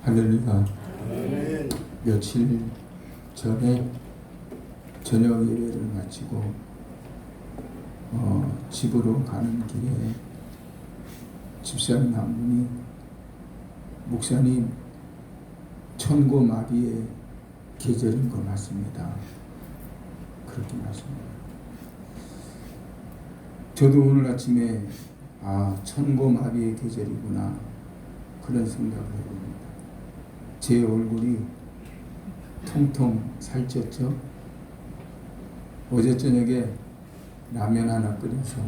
할렐루야. 며칠 전에 저녁 예배를 마치고 집으로 가는 길에 집사님 한 분이 목사님 천고마비의 계절인 거 맞습니다. 그렇게 말씀합니다. 저도 오늘 아침에 천고마비의 계절이구나 그런 생각을 해봅니다. 제 얼굴이 통통 살쪘죠. 어제 저녁에 라면 하나 끓여서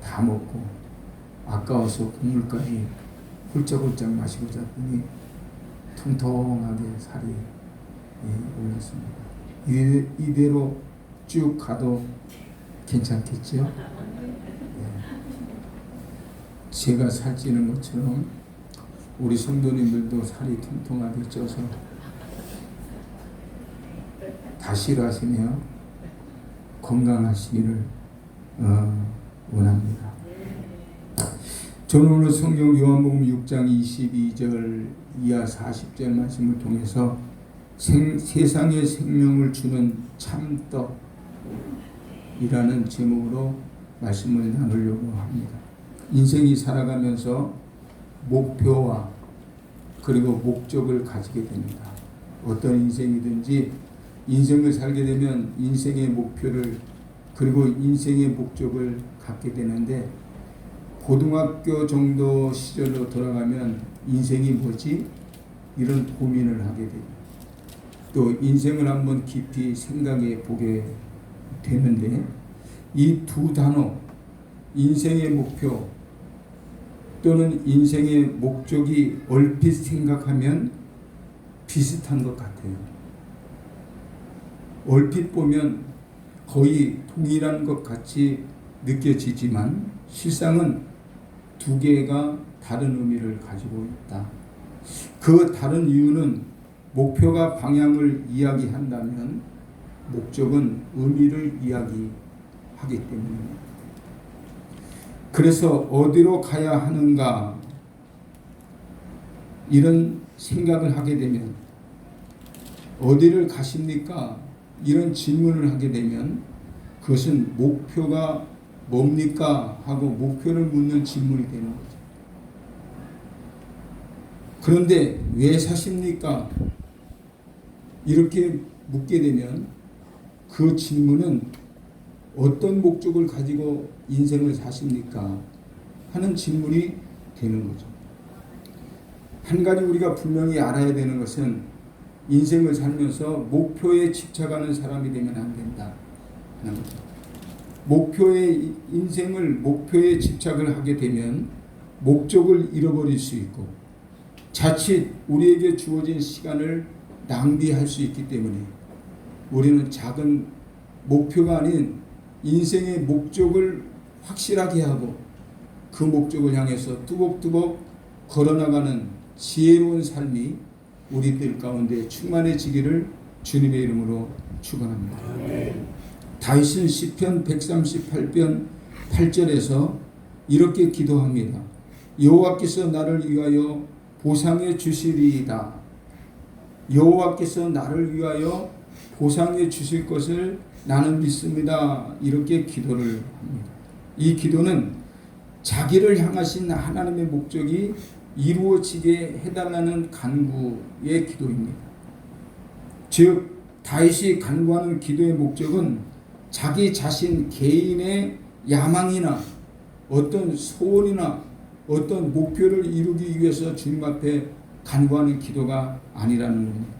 다 먹고 아까워서 국물까지 훌쩍훌쩍 마시고 잤더니 통통하게 살이 올랐습니다. 이대로 쭉 가도 괜찮겠죠? 제가 살찌는 것처럼 우리 성도님들도 살이 통통하게 쪄서 다시라시며 건강하시기를 원합니다. 저는 오늘 성경 요한복음 6장 22절 이하 40절 말씀을 통해서 세상의 생명을 주는 참떡이라는 제목으로 말씀을 나누려고 합니다. 인생이 살아가면서 목표와 그리고 목적을 가지게 됩니다. 어떤 인생이든지 인생을 살게 되면 인생의 목표를 그리고 인생의 목적을 갖게 되는데 고등학교 정도 시절로 돌아가면 인생이 뭐지? 이런 고민을 하게 됩니다. 또 인생을 한번 깊이 생각해 보게 되는데 이 두 단어 인생의 목표 또는 인생의 목적이 얼핏 생각하면 비슷한 것 같아요. 얼핏 보면 거의 동일한 것 같이 느껴지지만 실상은 두 개가 다른 의미를 가지고 있다. 그 다른 이유는 목표가 방향을 이야기한다면 목적은 의미를 이야기하기 때문입니다. 그래서 어디로 가야 하는가 이런 생각을 하게 되면 어디를 가십니까? 이런 질문을 하게 되면 그것은 목표가 뭡니까? 하고 목표를 묻는 질문이 되는 거죠. 그런데 왜 사십니까? 이렇게 묻게 되면 그 질문은 어떤 목적을 가지고 인생을 사십니까? 하는 질문이 되는 거죠. 한 가지 우리가 분명히 알아야 되는 것은 인생을 살면서 목표에 집착하는 사람이 되면 안 된다 하는 거죠. 인생을 목표에 집착을 하게 되면 목적을 잃어버릴 수 있고 자칫 우리에게 주어진 시간을 낭비할 수 있기 때문에 우리는 작은 목표가 아닌 인생의 목적을 확실하게 하고 그 목적을 향해서 뚜벅뚜벅 걸어나가는 지혜로운 삶이 우리들 가운데 충만해지기를 주님의 이름으로 축원합니다. 다윗은 시편 138편 8절에서 이렇게 기도합니다. 여호와께서 나를 위하여 보상해 주시리이다. 여호와께서 나를 위하여 보상해 주실 것을 나는 믿습니다. 이렇게 기도를 합니다. 이 기도는 자기를 향하신 하나님의 목적이 이루어지게 해달라는 간구의 기도입니다. 즉 다윗이 간구하는 기도의 목적은 자기 자신 개인의 야망이나 어떤 소원이나 어떤 목표를 이루기 위해서 주님 앞에 간구하는 기도가 아니라는 겁니다.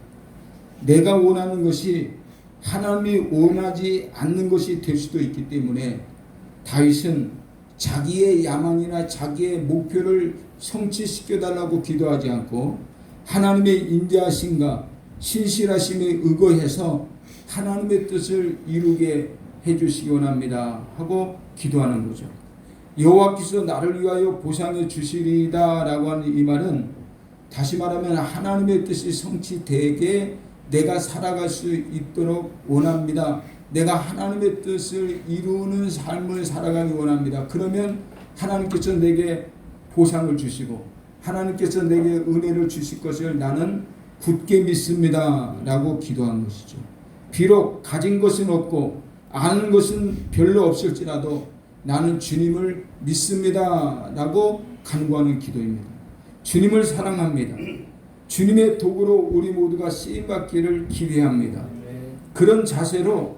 내가 원하는 것이 하나님이 원하지 않는 것이 될 수도 있기 때문에 다윗은 자기의 야망이나 자기의 목표를 성취시켜달라고 기도하지 않고 하나님의 인자하심과 신실하심에 의거해서 하나님의 뜻을 이루게 해주시기 원합니다 하고 기도하는 거죠. 여호와께서 나를 위하여 보상해 주시리이다 라고 하는 이 말은 다시 말하면 하나님의 뜻이 성취되게 내가 살아갈 수 있도록 원합니다. 내가 하나님의 뜻을 이루는 삶을 살아가기 원합니다. 그러면 하나님께서 내게 보상을 주시고 하나님께서 내게 은혜를 주실 것을 나는 굳게 믿습니다 라고 기도한 것이죠. 비록 가진 것은 없고 아는 것은 별로 없을지라도 나는 주님을 믿습니다 라고 간구하는 기도입니다. 주님을 사랑합니다. 주님의 도구로 우리 모두가 쓰임받기를 기대합니다. 그런 자세로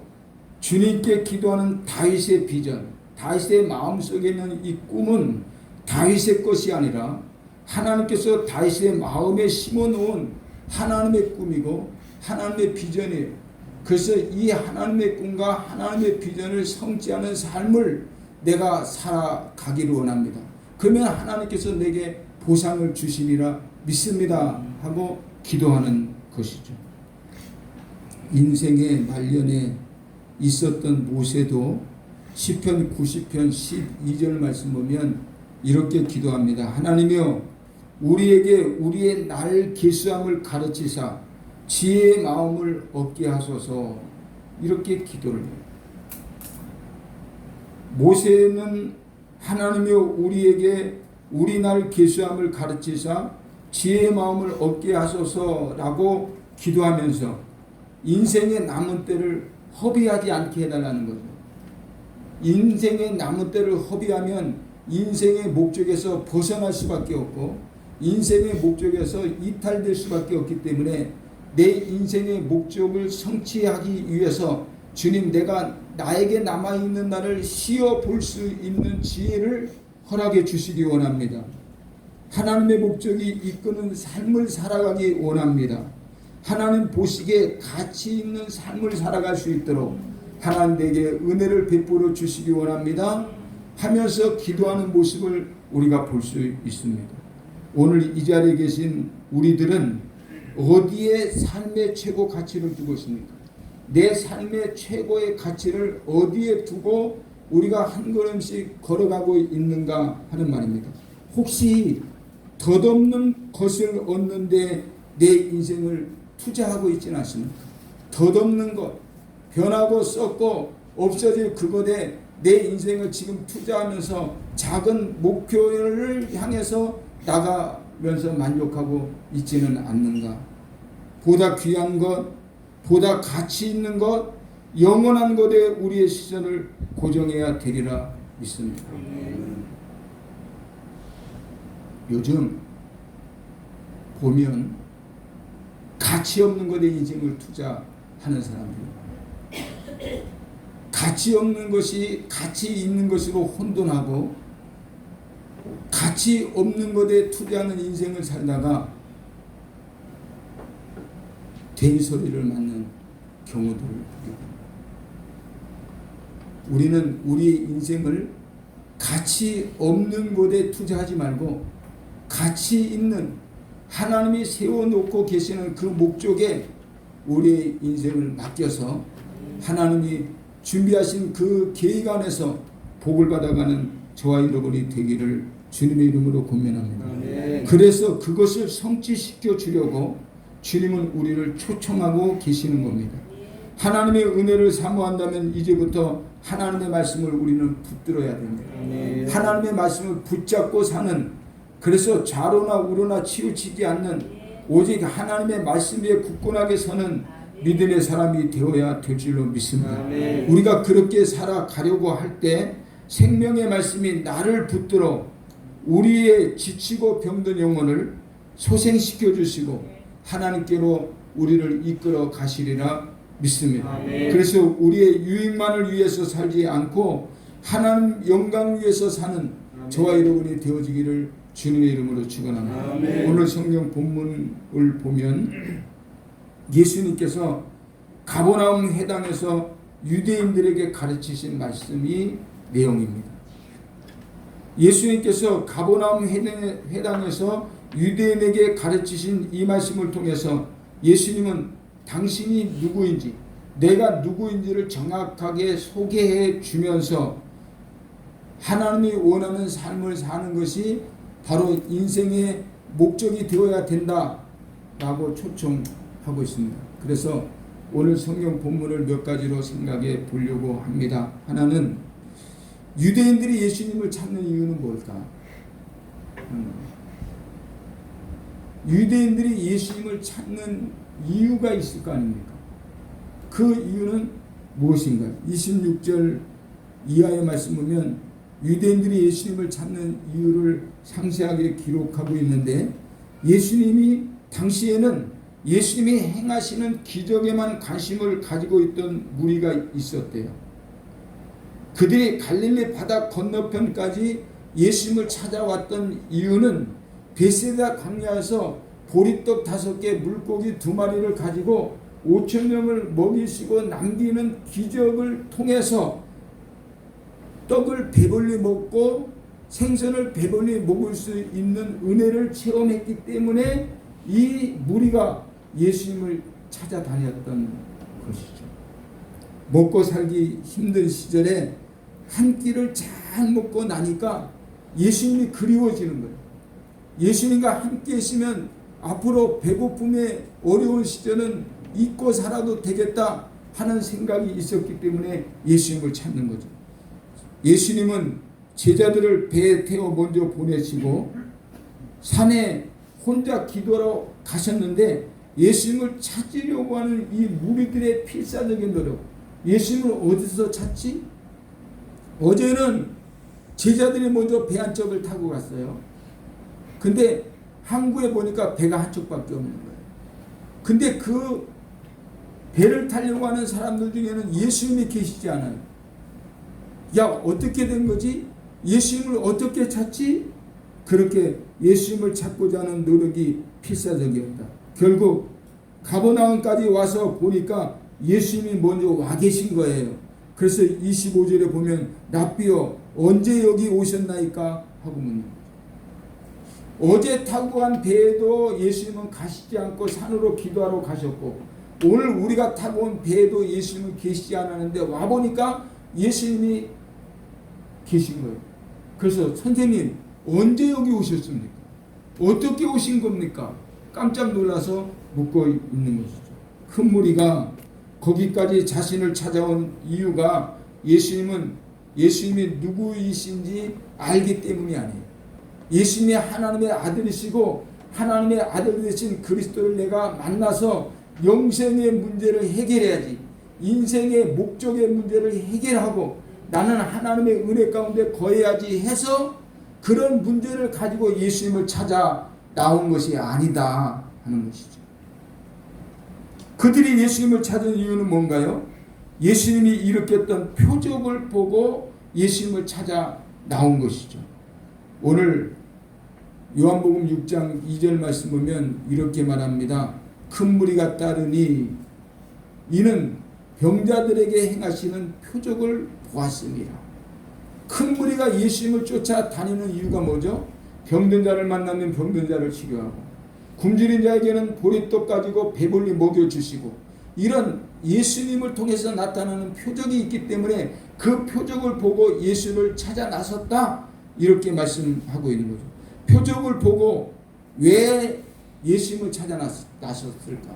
주님께 기도하는 다윗의 비전, 다윗의 마음속에 있는 이 꿈은 다윗의 것이 아니라 하나님께서 다윗의 마음에 심어놓은 하나님의 꿈이고 하나님의 비전이에요. 그래서 이 하나님의 꿈과 하나님의 비전을 성취하는 삶을 내가 살아가기를 원합니다. 그러면 하나님께서 내게 보상을 주시리라 믿습니다 하고 기도하는 것이죠. 인생의 말년에 있었던 모세도 시편 90편 12절 말씀 보면 이렇게 기도합니다. 하나님이여 우리에게 우리의 날 계수함을 가르치사 지혜의 마음을 얻게 하소서. 이렇게 기도를 해요. 모세는 하나님이여 우리에게 우리 날 계수함을 가르치사 지혜의 마음을 얻게 하소서라고 기도하면서 인생의 남은 때를 허비하지 않게 해달라는 거죠. 인생의 남은 때를 허비하면 인생의 목적에서 벗어날 수밖에 없고 인생의 목적에서 이탈될 수밖에 없기 때문에 내 인생의 목적을 성취하기 위해서 주님 내가 나에게 남아있는 날을 쉬어 볼 수 있는 지혜를 허락해 주시기 원합니다. 하나님의 목적이 이끄는 삶을 살아가기 원합니다. 하나님 보시기에 가치 있는 삶을 살아갈 수 있도록 하나님 내게 은혜를 베풀어 주시기 원합니다 하면서 기도하는 모습을 우리가 볼 수 있습니다. 오늘 이 자리에 계신 우리들은 어디에 삶의 최고 가치를 두고 있습니까? 내 삶의 최고의 가치를 어디에 두고 우리가 한 걸음씩 걸어가고 있는가 하는 말입니다. 혹시 덧없는 것을 얻는데 내 인생을 투자하고 있지는 않습니까? 덧없는 것, 변하고 썩고 없어질 그것에 내 인생을 지금 투자하면서 작은 목표를 향해서 나가면서 만족하고 있지는 않는가? 보다 귀한 것, 보다 가치 있는 것, 영원한 것에 우리의 시선을 고정해야 되리라 믿습니다. 요즘 보면 가치 없는 것에 인생을 투자하는 사람들, 가치 없는 것이 가치 있는 것으로 혼돈하고 가치 없는 것에 투자하는 인생을 살다가 된소리를 맞는 경우들을 보게 됩니다. 우리는 우리 인생을 가치 없는 것에 투자하지 말고 가치 있는 하나님이 세워놓고 계시는 그 목적에 우리의 인생을 맡겨서 하나님이 준비하신 그 계획 안에서 복을 받아가는 저와 여러분이 되기를 주님의 이름으로 권면합니다. 그래서 그것을 성취시켜 주려고 주님은 우리를 초청하고 계시는 겁니다. 하나님의 은혜를 사모한다면 이제부터 하나님의 말씀을 우리는 붙들어야 됩니다. 하나님의 말씀을 붙잡고 사는, 그래서 좌로나 우로나 치우치지 않는 오직 하나님의 말씀 위에 굳건하게 서는 믿음의 사람이 되어야 될 줄로 믿습니다. 우리가 그렇게 살아가려고 할 때 생명의 말씀이 나를 붙들어 우리의 지치고 병든 영혼을 소생시켜 주시고 하나님께로 우리를 이끌어 가시리라 믿습니다. 그래서 우리의 유익만을 위해서 살지 않고 하나님 영광 위해서 사는 저와 여러분이 되어지기를 주님의 이름으로 축원합니다. 오늘 성경 본문을 보면 예수님께서 가버나움 회당에서 유대인들에게 가르치신 말씀이 내용입니다. 예수님께서 가버나움 회당에서 유대인에게 가르치신 이 말씀을 통해서 예수님은 당신이 누구인지, 내가 누구인지를 정확하게 소개해 주면서 하나님이 원하는 삶을 사는 것이 바로 인생의 목적이 되어야 된다라고 초청하고 있습니다. 그래서 오늘 성경 본문을 몇 가지로 생각해 보려고 합니다. 하나는 유대인들이 예수님을 찾는 이유는 뭘까? 유대인들이 예수님을 찾는 이유가 있을 거 아닙니까? 그 이유는 무엇인가요? 26절 이하의 말씀 보면 유대인들이 예수님을 찾는 이유를 상세하게 기록하고 있는데, 예수님이 당시에는 예수님이 행하시는 기적에만 관심을 가지고 있던 무리가 있었대요. 그들이 갈릴리 바다 건너편까지 예수님을 찾아왔던 이유는 베세다 광야에서 보리떡 5개, 물고기 2마리를 가지고 5,000명을 먹이시고 남기는 기적을 통해서 떡을 배불리 먹고 생선을 배불리 먹을 수 있는 은혜를 체험했기 때문에 이 무리가 예수님을 찾아다녔던 것이죠. 먹고 살기 힘든 시절에 한 끼를 잘 먹고 나니까 예수님이 그리워지는 거예요. 예수님과 함께 있으면 앞으로 배고픔의 어려운 시절은 잊고 살아도 되겠다 하는 생각이 있었기 때문에 예수님을 찾는 거죠. 예수님은 제자들을 배에 태워 먼저 보내시고 산에 혼자 기도하러 가셨는데, 예수님을 찾으려고 하는 이 무리들의 필사적인 노력, 예수님을 어디서 찾지? 어제는 제자들이 먼저 배 한쪽을 타고 갔어요. 근데 항구에 보니까 배가 한쪽밖에 없는 거예요. 근데 그 배를 타려고 하는 사람들 중에는 예수님이 계시지 않아요. 야, 어떻게 된 거지? 예수님을 어떻게 찾지? 그렇게 예수님을 찾고자 하는 노력이 필사적이었다. 결국 가버나움까지 와서 보니까 예수님이 먼저 와 계신 거예요. 그래서 25절에 보면 랍비여 언제 여기 오셨나이까 하고 묻는 거죠. 어제 타고 간 배에도 예수님은 가시지 않고 산으로 기도하러 가셨고, 오늘 우리가 타고 온 배에도 예수님은 계시지 않았는데 와보니까 예수님이 계신 거예요. 그래서 선생님 언제 여기 오셨습니까? 어떻게 오신 겁니까? 깜짝 놀라서 묻고 있는 것이죠. 큰 무리가 거기까지 자신을 찾아온 이유가 예수님이 누구이신지 알기 때문이 아니에요. 예수님이 하나님의 아들이시고 하나님의 아들 되신 그리스도를 내가 만나서 영생의 문제를 해결해야지, 인생의 목적의 문제를 해결하고 나는 하나님의 은혜 가운데 거해야지 해서 그런 문제를 가지고 예수님을 찾아 나온 것이 아니다 하는 것이죠. 그들이 예수님을 찾은 이유는 뭔가요? 예수님이 일으켰던 표적을 보고 예수님을 찾아 나온 것이죠. 오늘 요한복음 6장 2절 말씀 보면 이렇게 말합니다. 큰 무리가 따르니 이는 병자들에게 행하시는 표적을 보았습니다. 큰 무리가 예수님을 쫓아다니는 이유가 뭐죠? 병든 자를 만나면 병든 자를 치료하고, 굶주린 자에게는 보리떡 가지고 배불리 먹여주시고, 이런 예수님을 통해서 나타나는 표적이 있기 때문에 그 표적을 보고 예수를 찾아 나섰다, 이렇게 말씀하고 있는 거죠. 표적을 보고 왜 예수님을 찾아 나섰을까?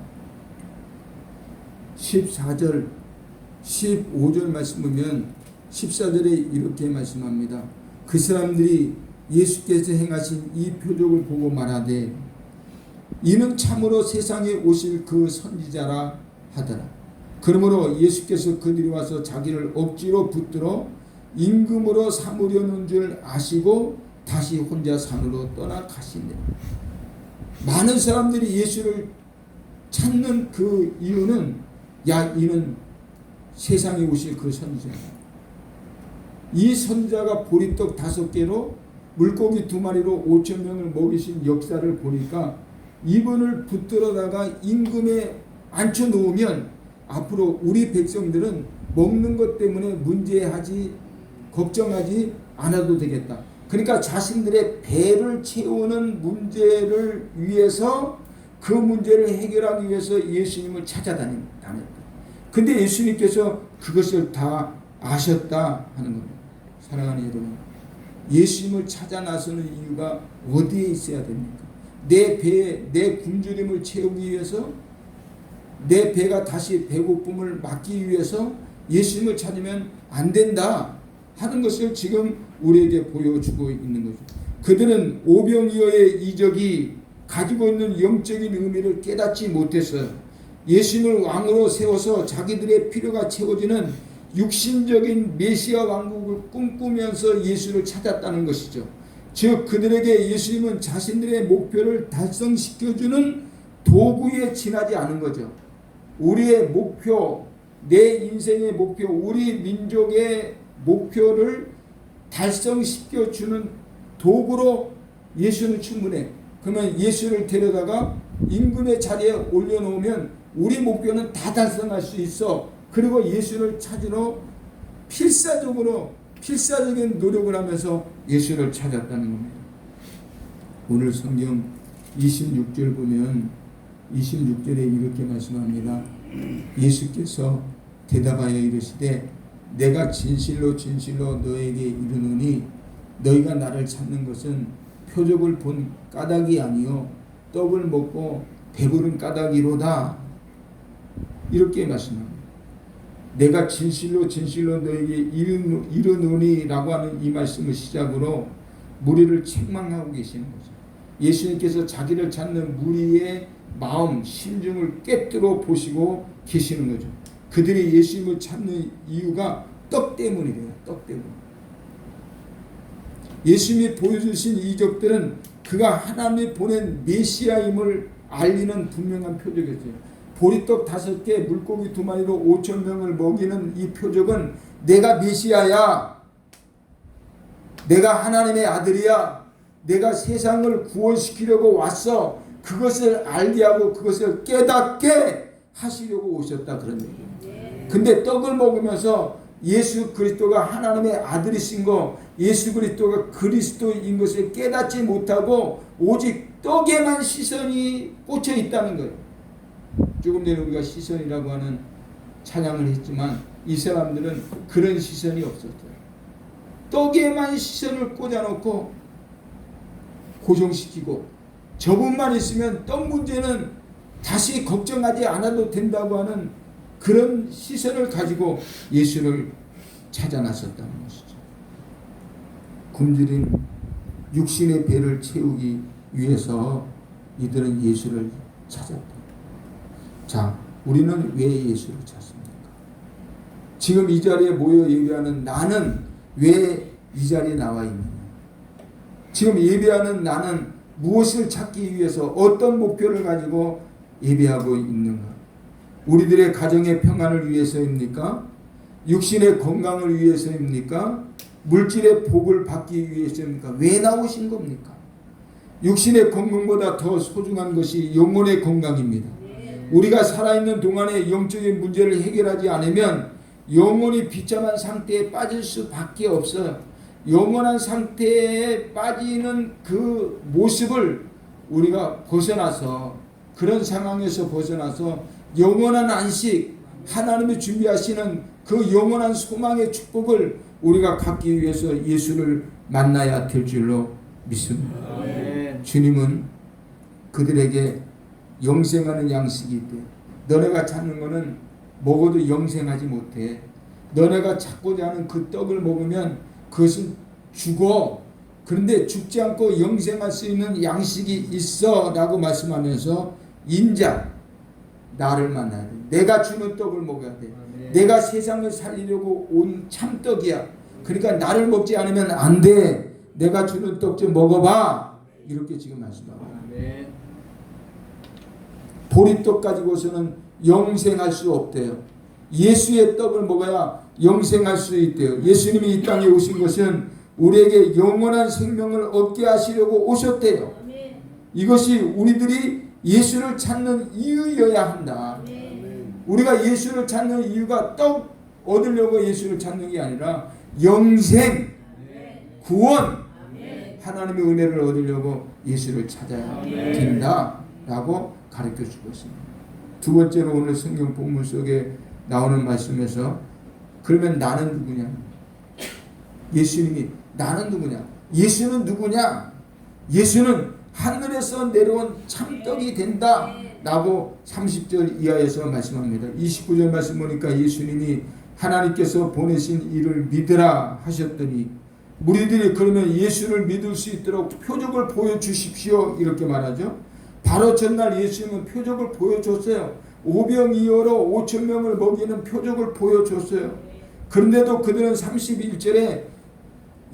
14절 15절 말씀 보면 14절에 이렇게 말씀합니다. 그 사람들이 예수께서 행하신 이 표적을 보고 말하되 이는 참으로 세상에 오실 그 선지자라 하더라. 그러므로 예수께서 그들이 와서 자기를 억지로 붙들어 임금으로 삼으려는 줄 아시고 다시 혼자 산으로 떠나 가시니라. 많은 사람들이 예수를 찾는 그 이유는 이는 세상에 오실 그 선지자다. 이 선지자가 보리떡 5개로 물고기 2마리로 5,000명을 먹이신 역사를 보니까 이분을 붙들어다가 임금에 앉혀놓으면 앞으로 우리 백성들은 먹는 것 때문에 걱정하지 않아도 되겠다. 그러니까 자신들의 배를 채우는 문제를 위해서, 그 문제를 해결하기 위해서 예수님을 찾아다녔다. 근데 예수님께서 그것을 다 아셨다 하는 겁니다. 사랑하는 여러분, 예수님을 찾아 나서는 이유가 어디에 있어야 됩니까? 내 굶주림을 채우기 위해서, 내 배가 다시 배고픔을 막기 위해서 예수님을 찾으면 안 된다 하는 것을 지금 우리에게 보여주고 있는 거죠. 그들은 오병이어의 이적이 가지고 있는 영적인 의미를 깨닫지 못했어요. 예수님을 왕으로 세워서 자기들의 필요가 채워지는 육신적인 메시아 왕국을 꿈꾸면서 예수를 찾았다는 것이죠. 즉 그들에게 예수님은 자신들의 목표를 달성시켜주는 도구에 지나지 않은 거죠. 우리의 목표, 내 인생의 목표, 우리 민족의 목표를 달성시켜주는 도구로 예수는 충분해. 그러면 예수를 데려다가 임금의 자리에 올려놓으면 우리 목표는 다 달성할 수 있어. 그리고 예수를 찾으러 필사적인 노력을 하면서 예수를 찾았다는 겁니다. 오늘 성경 26절 보면 26절에 이렇게 말씀합니다. 예수께서 대답하여 이르시되 내가 진실로 너에게 이르노니 너희가 나를 찾는 것은 표적을 본 까닭이 아니요 떡을 먹고 배부른 까닭이로다. 이렇게 말씀합니다. 내가 진실로 너에게 이르노니라고 하는 이 말씀을 시작으로 무리를 책망하고 계시는 거죠. 예수님께서 자기를 찾는 무리의 마음, 심중을 꿰뚫어 보시고 계시는 거죠. 그들이 예수님을 찾는 이유가 떡 때문이래요. 떡 때문. 예수님이 보여주신 이적들은 그가 하나님이 보낸 메시아임을 알리는 분명한 표적이었어요. 보리떡 5개, 물고기 2마리로 5,000명을 먹이는 이 표적은 내가 메시아야. 내가 하나님의 아들이야. 내가 세상을 구원시키려고 왔어. 그것을 알게 하고 그것을 깨닫게 하시려고 오셨다. 그런 얘기예요. 근데 떡을 먹으면서 예수 그리스도가 하나님의 아들이신 거, 예수 그리스도가 그리스도인 것을 깨닫지 못하고 오직 떡에만 시선이 꽂혀 있다는 거예요. 조금 전에 우리가 시선이라고 하는 찬양을 했지만 이 사람들은 그런 시선이 없었어요. 떡에만 시선을 꽂아놓고 고정시키고 저분만 있으면 떡 문제는 다시 걱정하지 않아도 된다고 하는 그런 시선을 가지고 예수를 찾아 나섰다는 것이죠. 굶주린 육신의 배를 채우기 위해서 이들은 예수를 찾았다. 자, 우리는 왜 예수를 찾습니까? 지금 이 자리에 모여 예배하는 나는 왜 이 자리에 나와 있느냐? 지금 예배하는 나는 무엇을 찾기 위해서 어떤 목표를 가지고 예배하고 있는가? 우리들의 가정의 평안을 위해서입니까? 육신의 건강을 위해서입니까? 물질의 복을 받기 위해서입니까? 왜 나오신 겁니까? 육신의 건강보다 더 소중한 것이 영혼의 건강입니다. 우리가 살아있는 동안에 영적인 문제를 해결하지 않으면 영혼이 비참한 상태에 빠질 수밖에 없어요. 영원한 상태에 빠지는 그 모습을 우리가 벗어나서, 그런 상황에서 벗어나서 영원한 안식, 하나님이 준비하시는 그 영원한 소망의 축복을 우리가 갖기 위해서 예수를 만나야 될 줄로 믿습니다. 주님은 그들에게 영생하는 양식이 있대. 너네가 찾는 것은 먹어도 영생하지 못해. 너네가 찾고자 하는 그 떡을 먹으면 그것은 죽어. 그런데 죽지 않고 영생할 수 있는 양식이 있어 라고 말씀하면서 인자, 나를 만나야 돼. 내가 주는 떡을 먹어야 돼. 내가 세상을 살리려고 온 참떡이야. 그러니까 나를 먹지 않으면 안 돼. 내가 주는 떡 좀 먹어봐. 이렇게 지금 말씀하고. 보리떡 가지고서는 영생할 수 없대요. 예수의 떡을 먹어야 영생할 수 있대요. 예수님이 이 땅에 오신 것은 우리에게 영원한 생명을 얻게 하시려고 오셨대요. 이것이 우리들이 예수를 찾는 이유여야 한다. 우리가 예수를 찾는 이유가 떡 얻으려고 예수를 찾는 게 아니라 영생, 구원, 하나님의 은혜를 얻으려고 예수를 찾아야 된다라고 가르쳐주고 있습니다. 두 번째로 오늘 성경 본문 속에 나오는 말씀에서 그러면 나는 누구냐? 예수님이 나는 누구냐? 예수는 누구냐? 예수는 하늘에서 내려온 참떡이 된다 라고 30절 이하에서 말씀합니다. 29절 말씀 보니까 예수님이 하나님께서 보내신 이를 믿으라 하셨더니 무리들이 그러면 예수를 믿을 수 있도록 표적을 보여주십시오 이렇게 말하죠. 바로 전날 예수님은 표적을 보여줬어요. 오병이어로 5천 명을 먹이는 표적을 보여줬어요. 그런데도 그들은 31절에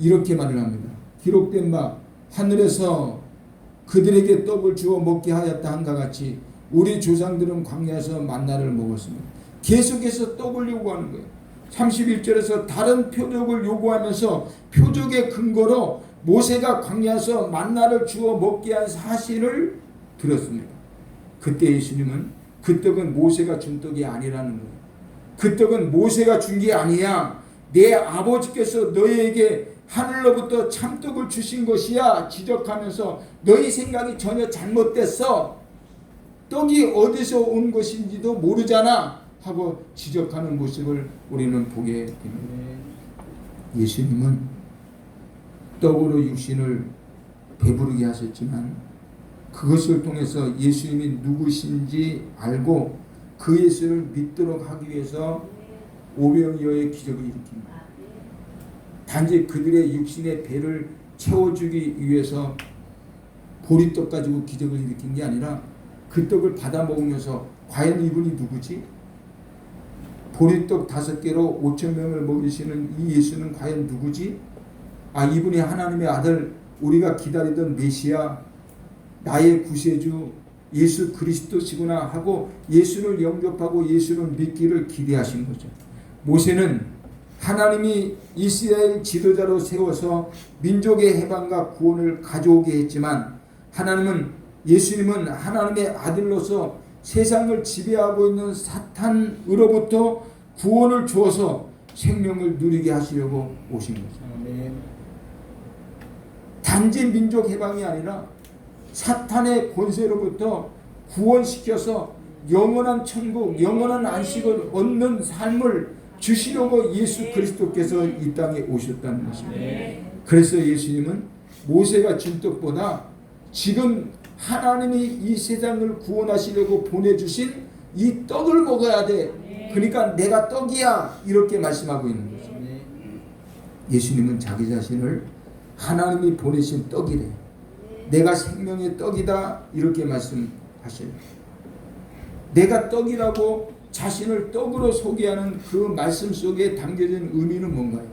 이렇게 말을 합니다. 기록된 바 하늘에서 그들에게 떡을 주어 먹게 하였다 한가 같이 우리 조상들은 광야에서 만나를 먹었습니다. 계속해서 떡을 요구하는 거예요. 31절에서 다른 표적을 요구하면서 표적의 근거로 모세가 광야에서 만나를 주어 먹게 한 사실을 들었습니다. 그때 예수님은 그 떡은 모세가 준 떡이 아니라는 거예요. 그 떡은 모세가 준 게 아니야. 내 아버지께서 너희에게 하늘로부터 참떡을 주신 것이야 지적하면서 너희 생각이 전혀 잘못됐어. 떡이 어디서 온 것인지도 모르잖아 하고 지적하는 모습을 우리는 보게 됩니다. 예수님은 떡으로 육신을 배부르게 하셨지만 그것을 통해서 예수님이 누구신지 알고 그 예수를 믿도록 하기 위해서 오병이어의 기적을 일으킵니다. 단지 그들의 육신의 배를 채워주기 위해서 보리떡 가지고 기적을 일으킨 게 아니라 그 떡을 받아 먹으면서 과연 이분이 누구지? 보리떡 5개로 5천 명을 먹이시는 이 예수는 과연 누구지? 아, 이분이 하나님의 아들, 우리가 기다리던 메시아, 나의 구세주 예수 그리스도시구나 하고 예수를 영접하고 예수를 믿기를 기대하신 거죠. 모세는 하나님이 이스라엘 지도자로 세워서 민족의 해방과 구원을 가져오게 했지만 예수님은 하나님의 아들로서 세상을 지배하고 있는 사탄으로부터 구원을 주어서 생명을 누리게 하시려고 오신 거죠. 단지 민족 해방이 아니라 사탄의 권세로부터 구원시켜서 영원한 천국, 영원한 안식을 얻는 삶을 주시려고 예수 그리스도께서 이 땅에 오셨다는 것입니다. 그래서 예수님은 모세가 준 떡보다 지금 하나님이 이 세상을 구원하시려고 보내주신 이 떡을 먹어야 돼. 그러니까 내가 떡이야 이렇게 말씀하고 있는 거죠. 예수님은 자기 자신을 하나님이 보내신 떡이래. 내가 생명의 떡이다 이렇게 말씀하셔요. 내가 떡이라고 자신을 떡으로 소개하는 그 말씀 속에 담겨진 의미는 뭔가요?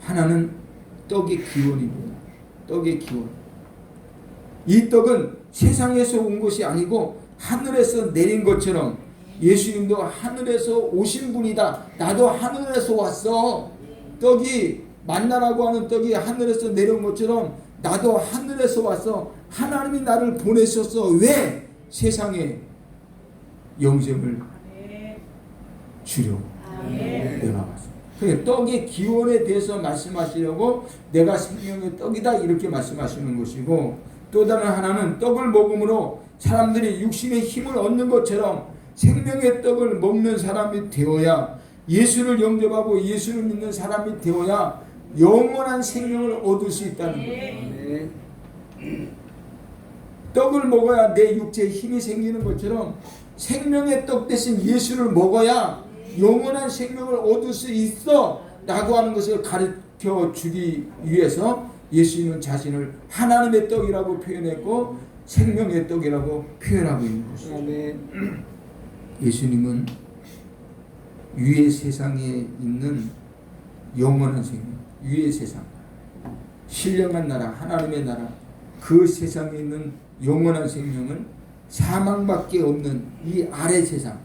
하나는 떡의 기원입니다. 떡의 기원. 이 떡은 세상에서 온 것이 아니고 하늘에서 내린 것처럼 예수님도 하늘에서 오신 분이다. 나도 하늘에서 왔어. 떡이 만나라고 하는 떡이 하늘에서 내려온 것처럼 나도 하늘에서 왔어. 하나님이 나를 보내셨어. 왜? 세상에 영생을 주려고 내가 왔어. 그러니까 떡의 기원에 대해서 말씀하시려고 내가 생명의 떡이다 이렇게 말씀하시는 것이고, 또 다른 하나는 떡을 먹음으로 사람들이 육신의 힘을 얻는 것처럼 생명의 떡을 먹는 사람이 되어야, 예수를 영접하고 예수를 믿는 사람이 되어야 영원한 생명을 얻을 수 있다는 거예요. 떡을 먹어야 내 육체에 힘이 생기는 것처럼 생명의 떡 대신 예수를 먹어야 영원한 생명을 얻을 수 있어 라고 하는 것을 가르쳐 주기 위해서 예수님은 자신을 하나님의 떡이라고 표현했고 생명의 떡이라고 표현하고 있는 것이죠. 예수님은 위의 세상에 있는 영원한 생명, 위의 세상, 신령한 나라, 하나님의 나라, 그 세상에 있는 영원한 생명은 사망밖에 없는 이 아래 세상,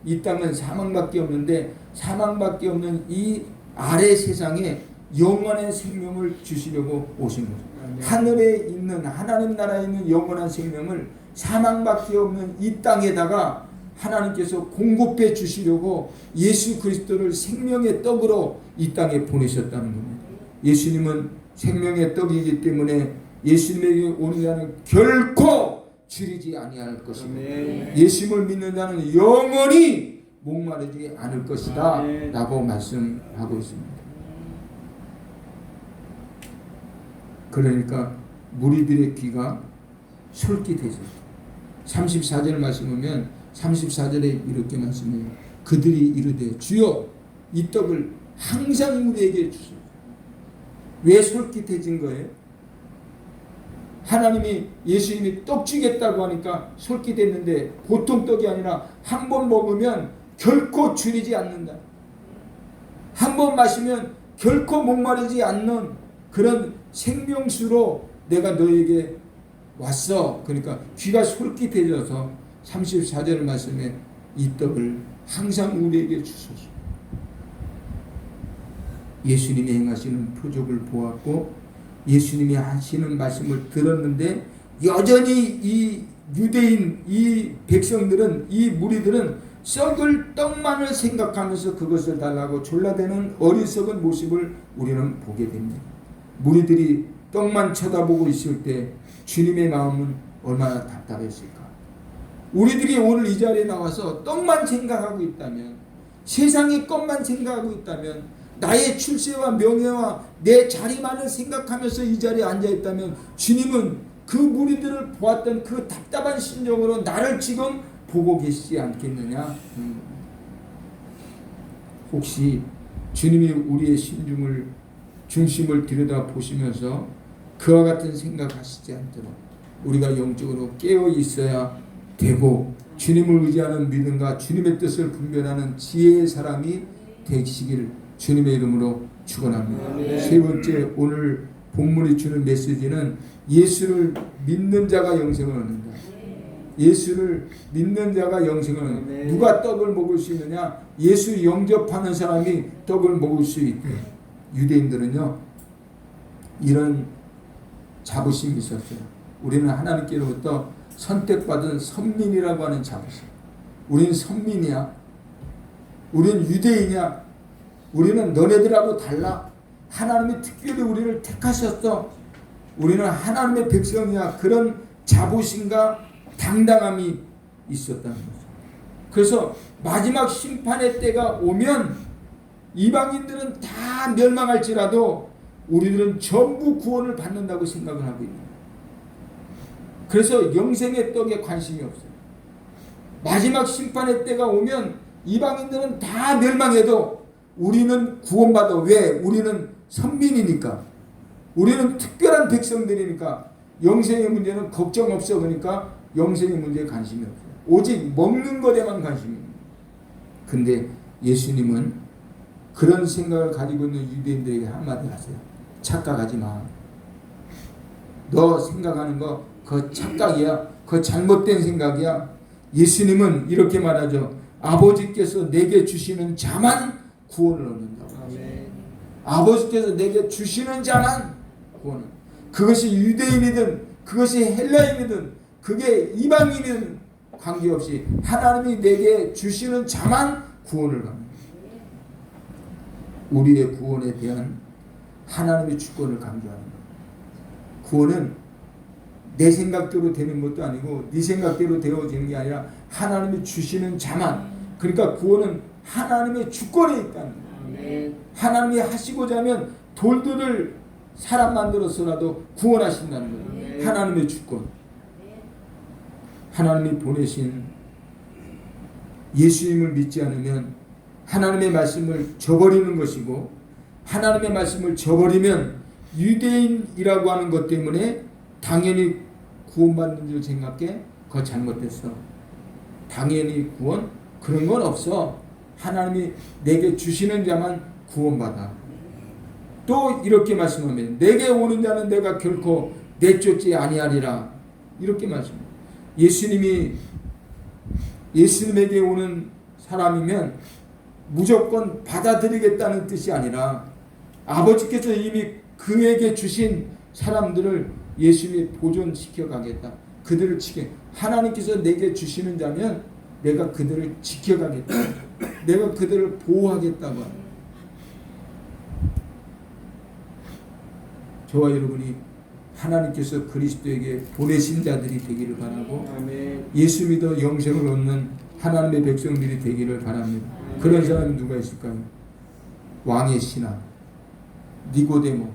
이 땅은 사망밖에 없는데 사망밖에 없는 이 아래 세상에 영원한 생명을 주시려고 오신 거죠. 하늘에 있는 하나님 나라에 있는 영원한 생명을 사망밖에 없는 이 땅에다가 하나님께서 공급해 주시려고 예수 그리스도를 생명의 떡으로 이 땅에 보내셨다는 겁니다. 예수님은 생명의 떡이기 때문에 예수님에게 오는 자는 결코 줄이지 아니할 것입니다. 예수님을 믿는 자는 영원히 목마르지 않을 것이다 라고 말씀하고 있습니다. 그러니까 무리들의 귀가 솔깃해져. 34절 말씀 보면 34절에 이렇게 말씀해요. 그들이 이르되 주여 이 떡을 항상 우리에게 주소서. 왜 솔깃해진 거예요? 하나님이 예수님이 떡 주겠다고 하니까 솔깃했는데 보통 떡이 아니라 한 번 먹으면 결코 줄이지 않는다. 한 번 마시면 결코 목마르지 않는 그런 생명수로 내가 너에게 왔어. 그러니까 귀가 솔깃해져서 34절 말씀에 이 떡을 항상 우리에게 주소서. 예수님이 행하시는 표적을 보았고 예수님이 하시는 말씀을 들었는데 여전히 이 유대인 이 백성들은 이 무리들은 썩을 떡만을 생각하면서 그것을 달라고 졸라대는 어리석은 모습을 우리는 보게 됩니다. 무리들이 떡만 쳐다보고 있을 때 주님의 마음은 얼마나 답답했을까. 우리들이 오늘 이 자리에 나와서 떡만 생각하고 있다면, 세상의 것만 생각하고 있다면, 나의 출세와 명예와 내 자리만을 생각하면서 이 자리에 앉아있다면 주님은 그 무리들을 보았던 그 답답한 심정으로 나를 지금 보고 계시지 않겠느냐. 혹시 주님이 우리의 중심을 들여다보시면서 그와 같은 생각하시지 않도록 우리가 영적으로 깨어 있어야 되고 주님을 의지하는 믿음과 주님의 뜻을 분별하는 지혜의 사람이 되시길 주님의 이름으로 축원합니다. 세 번째, 오늘 본문이 주는 메시지는 예수를 믿는 자가 영생을 얻는다. 예수를 믿는 자가 영생을 얻는다. 누가 떡을 먹을 수 있느냐? 예수 영접하는 사람이 떡을 먹을 수 있다. 유대인들은요 이런 자부심이 있었어요. 우리는 하나님께로부터 선택받은 선민이라고 하는 자부심. 우리는 선민이야. 우리는 유대인이야. 우리는 너네들하고 달라. 하나님이 특별히 우리를 택하셨어. 우리는 하나님의 백성이야. 그런 자부심과 당당함이 있었다는 거죠. 그래서 마지막 심판의 때가 오면 이방인들은 다 멸망할지라도 우리들은 전부 구원을 받는다고 생각을 하고 있는 거예요. 그래서 영생의 떡에 관심이 없어요. 마지막 심판의 때가 오면 이방인들은 다 멸망해도 우리는 구원받아. 왜? 우리는 선민이니까. 우리는 특별한 백성들이니까 영생의 문제는 걱정 없어. 그러니까 영생의 문제에 관심이 없어요. 오직 먹는 것에만 관심이 있는 거예요. 근데 예수님은 그런 생각을 가지고 있는 유대인들에게 한마디 하세요. 착각하지 마. 너 생각하는 거 그거 착각이야. 그거 잘못된 생각이야. 예수님은 이렇게 말하죠. 아버지께서 내게 주시는 자만 구원을 얻는다고. 아버지께서 내게 주시는 자만 구원을. 그것이 유대인이든 그것이 헬라인이든 그게 이방인이든 관계없이 하나님이 내게 주시는 자만 구원을 받는다. 우리의 구원에 대한 하나님의 주권을 강조하는 거예요. 구원은 내 생각대로 되는 것도 아니고 네 생각대로 되어지는 게 아니라 하나님이 주시는 자만. 그러니까 구원은 하나님의 주권에 있다는 거예요. 하나님이 하시고자 하면 돌들을 사람 만들어서라도 구원하신다는 거예요. 하나님의 주권. 하나님이 보내신 예수님을 믿지 않으면 하나님의 말씀을 저버리는 것이고, 하나님의 말씀을 저버리면 유대인이라고 하는 것 때문에 당연히 구원받는 줄 생각해. 그거 잘못됐어. 당연히 구원? 그런 건 없어. 하나님이 내게 주시는 자만 구원받아. 또 이렇게 말씀하면 내게 오는 자는 내가 결코 내쫓지 아니하리라. 이렇게 말씀합니다. 예수님에게 오는 사람이면 무조건 받아들이겠다는 뜻이 아니라 아버지께서 이미 그에게 주신 사람들을 예수님이 보존시켜 가겠다. 그들을 하나님께서 내게 주시는 자면 내가 그들을 지켜가겠다. 내가 그들을 보호하겠다고 합니다. 저와 여러분이 하나님께서 그리스도에게 보내신 자들이 되기를 바라고, 예수 믿어 영생을 얻는 하나님의 백성들이 되기를 바랍니다. 그런 사람이 누가 있을까요? 왕의 신하, 니고데모,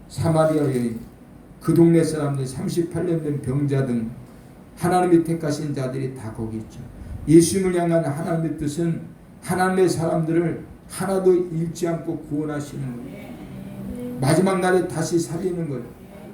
사마리아 여인, 그 동네 사람들, 38년 된 병자 등 하나님이 택하신 자들이 다 거기 있죠. 예수님을 향한 하나님의 뜻은 하나님의 사람들을 하나도 잃지 않고 구원하시는 거예요. 마지막 날에 다시 살리는 거예요.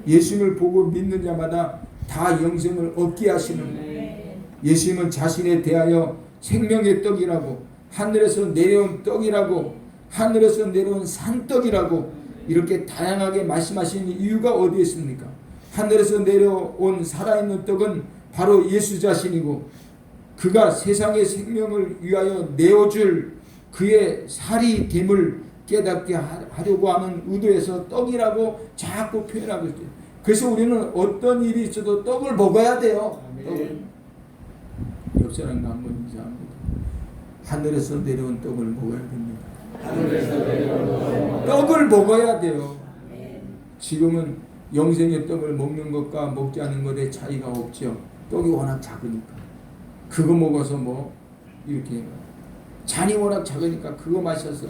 예수님을 보고 믿는 자마다 다 영생을 얻게 하시는 거예요. 예수님은 자신에 대하여 생명의 떡이라고, 하늘에서 내려온 떡이라고, 하늘에서 내려온 산떡이라고 이렇게 다양하게 말씀하시는 이유가 어디에 있습니까? 하늘에서 내려온 살아있는 떡은 바로 예수 자신이고, 그가 세상의 생명을 위하여 내어줄 그의 살이 됨을 깨닫게 하려고 하는 의도에서 떡이라고 자꾸 표현하고 있어요. 그래서 우리는 어떤 일이 있어도 떡을 먹어야 돼요. 떡을. 옆 사람과 한번 인사합니다. 하늘에서 내려온 떡을 먹어야 됩니다. 하늘에서 내려온 떡을 먹어야 돼요. 지금은 영생의 떡을 먹는 것과 먹지 않는 것에 차이가 없죠. 떡이 워낙 작으니까. 그거 먹어서 뭐 이렇게 잔이 워낙 작으니까 그거 마셔서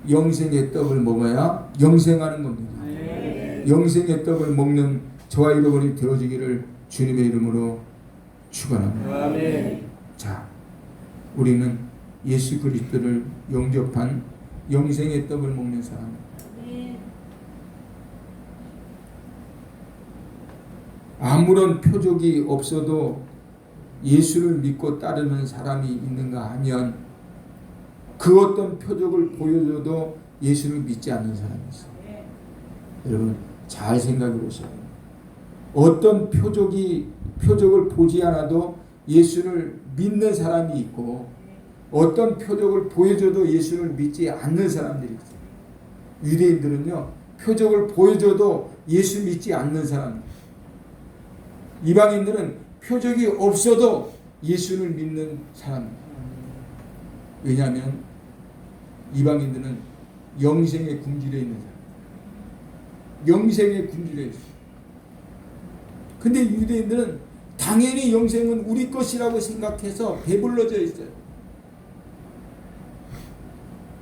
영생의 떡을 먹어야 영생하는 겁니다. 영생의 떡을 먹는 저와 여러분이 되어지기를 주님의 이름으로 축원합니다. 자, 우리는 예수 그리스도를 영접한 영생의 떡을 먹는 사람입니다. 아무런 표적이 없어도 예수를 믿고 따르는 사람이 있는가 하면 그 어떤 표적을 보여줘도 예수를 믿지 않는 사람이 있어요. 여러분 잘 생각해 보셔야 돼요. 어떤 표적을 보지 않아도 예수를 믿는 사람이 있고, 어떤 표적을 보여줘도 예수를 믿지 않는 사람들이 있어요. 유대인들은요, 표적을 보여줘도 예수 믿지 않는 사람. 이방인들은 표적이 없어도 예수를 믿는 사람. 왜냐하면 이방인들은 영생의 궁질에 있는 사람. 영생의 궁질에 있어요. 근데 유대인들은 당연히 영생은 우리 것이라고 생각해서 배불러져 있어요.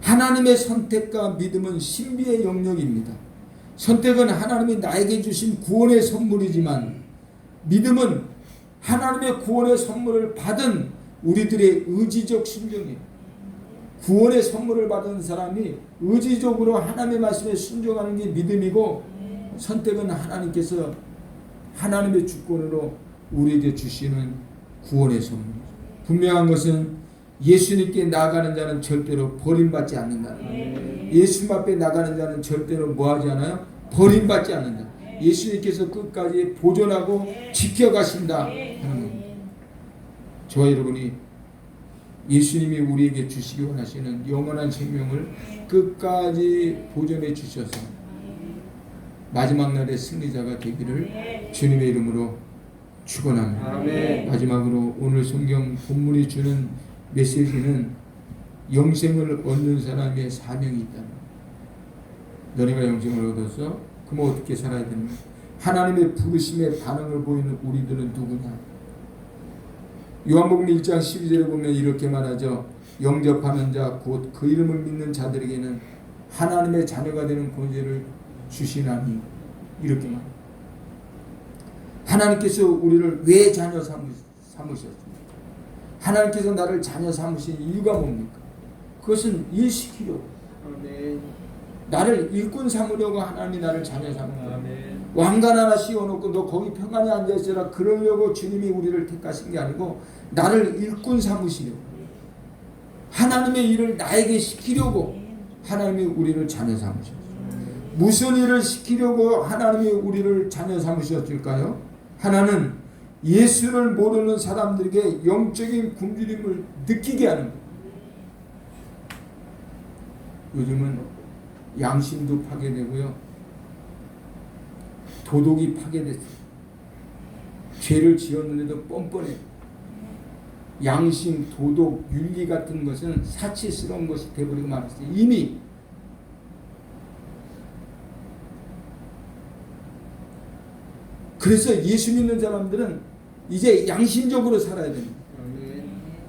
하나님의 선택과 믿음은 신비의 영역입니다. 선택은 하나님이 나에게 주신 구원의 선물이지만, 믿음은 하나님의 구원의 선물을 받은 우리들의 의지적 순종이에요. 구원의 선물을 받은 사람이 의지적으로 하나님의 말씀에 순종하는 게 믿음이고, 선택은 하나님께서 하나님의 주권으로 우리에게 주시는 구원의 선물이죠. 분명한 것은 예수님께 나아가는 자는 절대로 버림받지 않는다. 예수님 앞에 나가는 자는 절대로 뭐하지 않아요? 버림받지 않는다. 예수님께서 끝까지 보존하고 지켜가신다 하는 겁니다. 저와 여러분이 예수님이 우리에게 주시기 원하시는 영원한 생명을 끝까지 보존해 주셔서 마지막 날의 승리자가 되기를 주님의 이름으로 축원합니다. 마지막으로 오늘 성경 본문이 주는 메시지는 영생을 얻는 사람의 사명이 있다. 너네가 영생을 얻어서 그럼 어떻게 살아야 되는가? 하나님의 부르심에 반응을 보이는 우리들은 누구냐? 요한복음 1장 12절에 보면 이렇게 말하죠. 영접하는 자 곧 그 이름을 믿는 자들에게는 하나님의 자녀가 되는 권세를 주시나니, 이렇게 말합니다. 하나님께서 우리를 왜 자녀 삼으셨습니까? 하나님께서 나를 자녀 삼으신 이유가 뭡니까? 그것은 일시키려고, 나를 일꾼 삼으려고 하나님이 나를 자녀 삼은 거예요. 왕관 하나 씌워놓고 너 거기 평안히 앉아있으라 그러려고 주님이 우리를 택하신 게 아니고, 나를 일꾼 삼으시려고, 하나님의 일을 나에게 시키려고 하나님이 우리를 자녀 삼으셨어요. 무슨 일을 시키려고 하나님이 우리를 자녀 삼으셨을까요? 하나는 예수를 모르는 사람들에게 영적인 굶주림을 느끼게 하는 거예요. 요즘은 양심도 파괴되고요, 도덕이 파괴됐어요. 죄를 지었는데도 뻔뻔해요. 양심, 도덕, 윤리 같은 것은 사치스러운 것이 되어버리고 말았어요. 이미 그래서 예수 믿는 사람들은 이제 양심적으로 살아야 됩니다.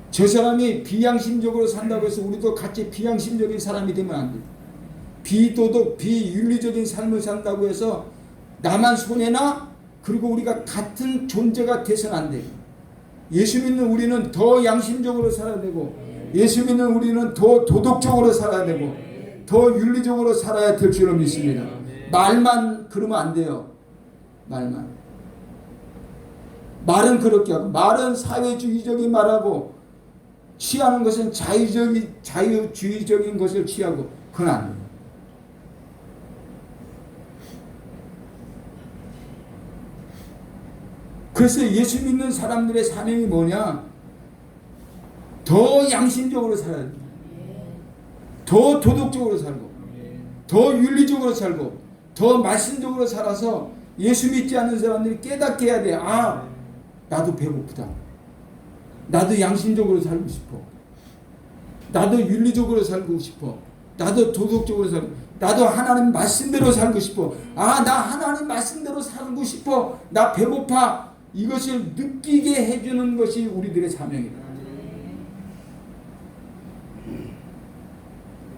저 사람이 비양심적으로 산다고 해서 우리도 같이 비양심적인 사람이 되면 안 돼요. 비도덕, 비윤리적인 삶을 산다고 해서 나만 손해나? 그리고 우리가 같은 존재가 돼서는 안 돼요. 예수 믿는 우리는 더 양심적으로 살아야 되고, 예수 믿는 우리는 더 도덕적으로 살아야 되고, 더 윤리적으로 살아야 될 줄로 믿습니다. 말만 그러면 안 돼요. 말은 그렇게 하고, 말은 사회주의적인 말하고, 취하는 것은 자유주의적인 것을 취하고, 그건 아니에요. 그래서 예수 믿는 사람들의 사명이 뭐냐? 더 양심적으로 살아야 돼. 더 도덕적으로 살고, 더 윤리적으로 살고, 더 말씀적으로 살아서 예수 믿지 않는 사람들이 깨닫게 해야 돼. 아, 나도 배고프다. 나도 양심적으로 살고 싶어. 나도 윤리적으로 살고 싶어. 나도 도덕적으로 살고, 나도 하나님 말씀대로 살고 싶어. 아, 나 하나님 말씀대로 살고 싶어. 나 배고파. 이것을 느끼게 해주는 것이 우리들의 사명이다.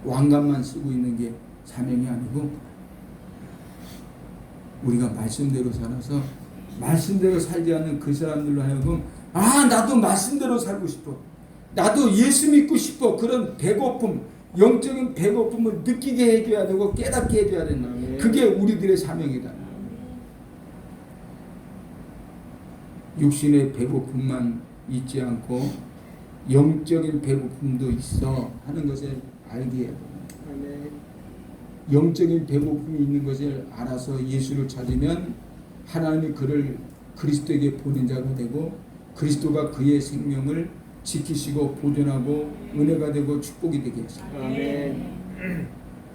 왕관만 쓰고 있는 게 사명이 아니고, 우리가 말씀대로 살아서 말씀대로 살지 않는 그 사람들로 하여금, 아, 나도 말씀대로 살고 싶어. 나도 예수 믿고 싶어. 그런 배고픔, 영적인 배고픔을 느끼게 해줘야 되고 깨닫게 해줘야 된다. 그게 우리들의 사명이다. 육신의 배고픔만 있지 않고 영적인 배고픔도 있어 하는 것을 알게 해야 됩니다. 영적인 배고픔이 있는 것을 알아서 예수를 찾으면 하나님이 그를 그리스도에게 보낸 자가 되고, 그리스도가 그의 생명을 지키시고 보존하고 은혜가 되고 축복이 되게 하십니다.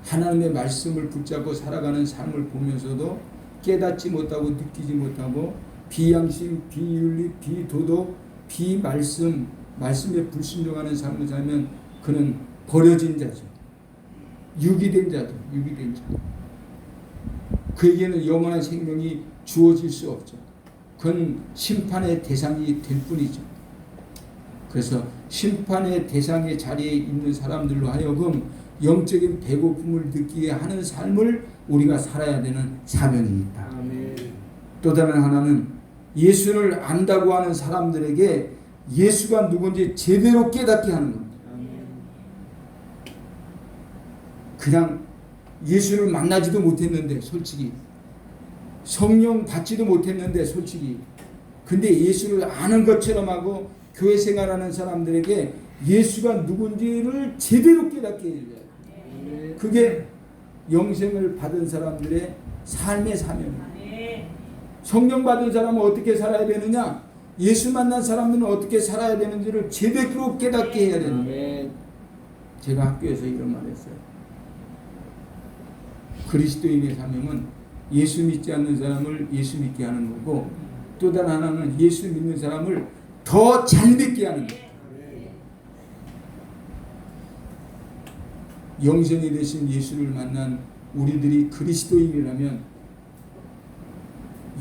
하나님의 말씀을 붙잡고 살아가는 삶을 보면서도 깨닫지 못하고 느끼지 못하고 비양심, 비윤리, 비도덕, 비말씀, 말씀에 불순종하는 삶을 살면 그는 버려진 자죠. 유기된 자죠. 유기된 자. 그에게는 영원한 생명이 주어질 수 없죠. 그건 심판의 대상이 될 뿐이죠. 그래서 심판의 대상의 자리에 있는 사람들로 하여금 영적인 배고픔을 느끼게 하는 삶을 우리가 살아야 되는 사명이 있다. 아멘. 또 다른 하나는 예수를 안다고 하는 사람들에게 예수가 누군지 제대로 깨닫게 하는 겁니다. 그냥 예수를 만나지도 못했는데 솔직히, 성령 받지도 못했는데 솔직히, 근데 예수를 아는 것처럼 하고 교회 생활하는 사람들에게 예수가 누군지를 제대로 깨닫게 해줘야 돼요. 그게 영생을 받은 사람들의 삶의 사명입니다. 성령 받은 사람은 어떻게 살아야 되느냐? 예수 만난 사람들은 어떻게 살아야 되는지를 제대로 깨닫게 해야 됩니다. 제가 학교에서 이런 말 했어요. 그리스도인의 사명은 예수 믿지 않는 사람을 예수 믿게 하는 거고, 또 다른 하나는 예수 믿는 사람을 더 잘 믿게 하는 거예요. 영생이 되신 예수를 만난 우리들이 그리스도인이라면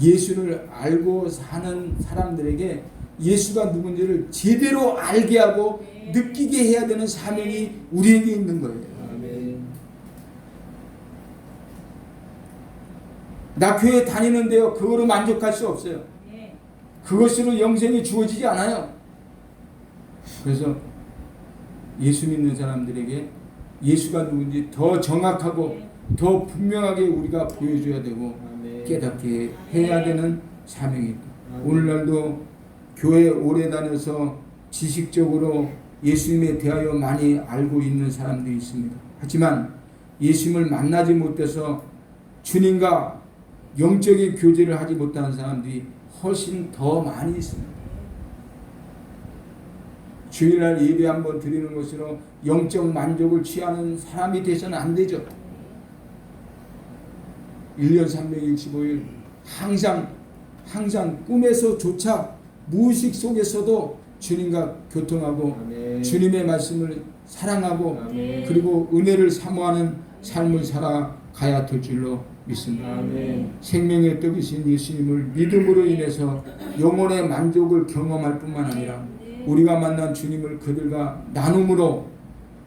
예수를 알고 사는 사람들에게 예수가 누군지를 제대로 알게 하고 느끼게 해야 되는 사명이 우리에게 있는 거예요. 나 교회 다니는데요, 그거로 만족할 수 없어요. 그것으로 영생이 주어지지 않아요. 그래서 예수 믿는 사람들에게 예수가 누군지 더 정확하고 더 분명하게 우리가 보여줘야 되고 깨닫게 해야 되는 사명입니다. 오늘날도 교회 오래 다녀서 지식적으로 예수님에 대하여 많이 알고 있는 사람들이 있습니다. 하지만 예수님을 만나지 못해서 주님과 영적인 교제를 하지 못하는 사람들이 훨씬 더 많이 있습니다. 주일날 예배 한번 드리는 것으로 영적 만족을 취하는 사람이 되서는 안 되죠. 1년 365일 항상 꿈에서조차 무의식 속에서도 주님과 교통하고 아멘. 주님의 말씀을 사랑하고 아멘. 그리고 은혜를 사모하는 삶을 살아가야 될 줄로 믿습니다. 아멘. 생명의 떡이신 예수님을 믿음으로 인해서 영혼의 만족을 경험할 뿐만 아니라 우리가 만난 주님을 그들과 나눔으로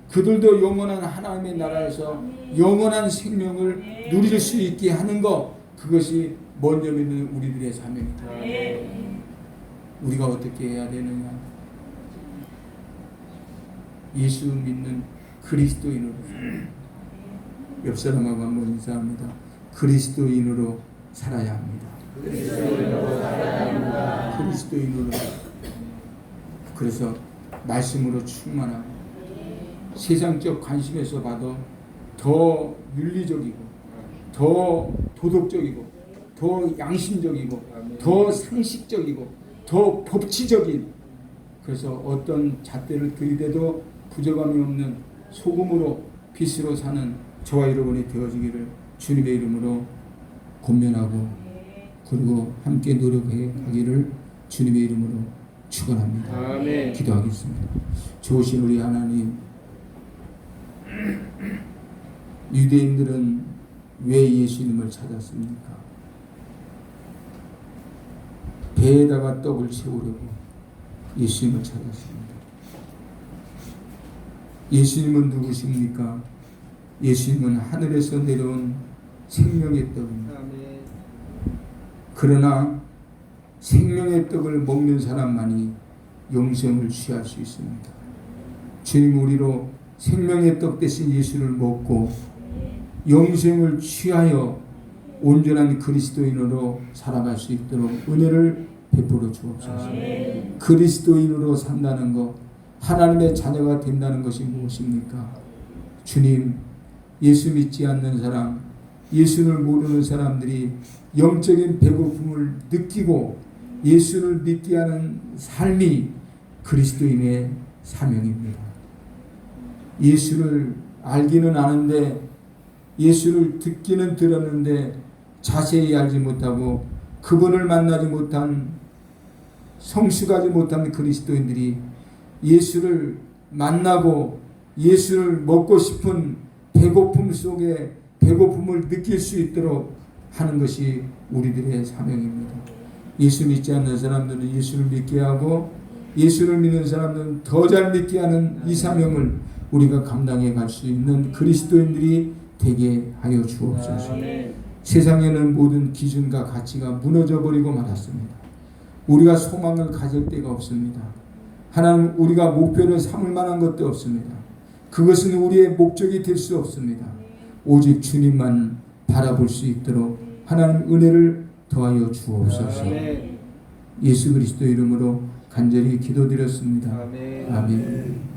그들도 영원한 하나님의 나라에서 영원한 생명을 누릴 수 있게 하는 것, 그것이 먼저 믿는 우리들의 사명이다. 우리가 어떻게 해야 되느냐? 예수 믿는 그리스도인으로 옆 사람하고 한번 인사합니다. 그리스도인으로 살아야 합니다. 그리스도인으로. 그래서 말씀으로 충만하고 세상적 관심에서 봐도 더 윤리적이고 더 도덕적이고 더 양심적이고 더 상식적이고 더 법치적인, 그래서 어떤 잣대를 들이대도 부족함이 없는 소금으로 빛으로 사는 저와 여러분이 되어지기를 주님의 이름으로 권면하고 그리고 함께 노력해 가기를 주님의 이름으로 축원합니다. 아멘. 기도하겠습니다. 좋으신 우리 하나님, 유대인들은 왜 예수님을 찾았습니까? 배에다가 떡을 채우려고 예수님을 찾았습니다. 예수님은 누구십니까? 예수님은 하늘에서 내려온 생명의 떡입니다. 아멘. 그러나 생명의 떡을 먹는 사람만이 영생을 취할 수 있습니다. 주님, 우리로 생명의 떡 대신 예수를 먹고 영생을 취하여 온전한 그리스도인으로 살아갈 수 있도록 은혜를 베풀어 주옵소서. 그리스도인으로 산다는 것, 하나님의 자녀가 된다는 것이 무엇입니까? 주님, 예수 믿지 않는 사람, 예수를 모르는 사람들이 영적인 배고픔을 느끼고 예수를 믿게 하는 삶이 그리스도인의 사명입니다. 예수를 알기는 아는데, 예수를 듣기는 들었는데 자세히 알지 못하고 그분을 만나지 못한, 성숙하지 못한 그리스도인들이 예수를 만나고 예수를 먹고 싶은 배고픔 속에 배고픔을 느낄 수 있도록 하는 것이 우리들의 사명입니다. 예수 믿지 않는 사람들은 예수를 믿게 하고 예수를 믿는 사람들은 더 잘 믿게 하는 이 사명을 우리가 감당해 갈 수 있는 그리스도인들이 되게 하여 주옵소서. 세상에는 모든 기준과 가치가 무너져 버리고 말았습니다. 우리가 소망을 가질 데가 없습니다. 하나님, 우리가 목표를 삼을 만한 것도 없습니다. 그것은 우리의 목적이 될 수 없습니다. 오직 주님만 바라볼 수 있도록 하나님 은혜를 더하여 주옵소서. 예수 그리스도 이름으로 간절히 기도드렸습니다. 아멘.